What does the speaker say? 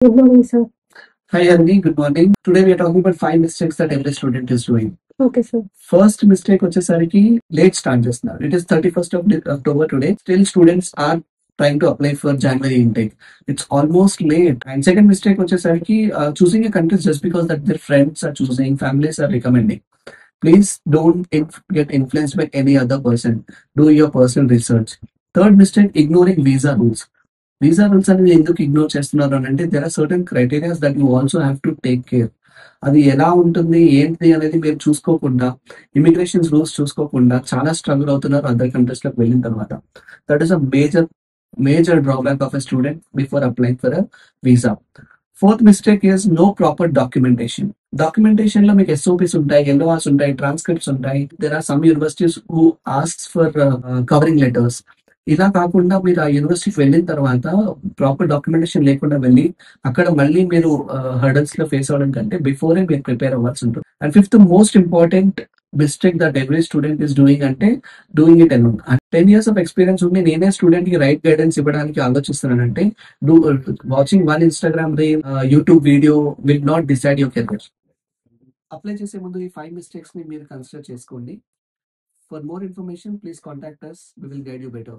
Good morning, sir. Hi, Andy. Good morning. Today we are talking about 5 mistakes that every student is doing. Okay, sir. First mistake వచ్చేసరికి late start చేస్తున్నారు. It is 31st of October today. Still students are trying to apply for January intake. It's almost late. And second mistake వచ్చేసరికి choosing a country just because that their friends are choosing, families are recommending. Please don't get influenced by any other person. Do your personal research. Third mistake, ignoring visa rules. Visa rules అనేది ఎందుకు ignore చేస్తున్నారు అని అంటే there are certain criterias that you also have to take care. అది ఎలా ఉంటుంది ఏంటి అనేది మీరు చూసుకోకుండా, ఇమిగ్రేషన్ రూల్స్ చూసుకోకుండా చాలా స్ట్రగుల్ అవుతున్నారు అదర్ కంట్రీస్ లోకి వెళ్ళిన తర్వాత. That is a major drawback of a student before applying for a visa. Fourth mistake is no proper documentation. Documentation లో మీకు ఎస్ఓపిస్ ఉంటాయి, ఎల్ఓఆర్స్ ఉంటాయి, ట్రాన్స్క్రిప్ట్స్ ఉంటాయి. There are some universities who asks for covering letters. ఇలా కాకుండా మీరు ఆ యూనివర్సిటీకి వెళ్ళిన తర్వాత ప్రాపర్ డాక్యుమెంటేషన్ లేకుండా వెళ్ళి అక్కడ మళ్ళీ మీరు హర్డల్స్ లో ఫేస్ అవ్వడం కంటే బిఫోరే మీరు ప్రిపేర్ అవ్వాల్సి ఉంటుంది. And fifth most important mistake that every student is doing అంటే doing it alone. 10 years of experience ఉండి నేనే స్టూడెంట్ కి రైట్ గైడెన్స్ ఇవ్వడానికి ఆలోచిస్తున్నానంటే do watching one Instagram reel, YouTube video will not decide your career. Apply చేసే ముందు ఈ 5 mistakes ని మీరు కన్సిడర్ చేసుకోండి. For more information please contact us. We will guide you better.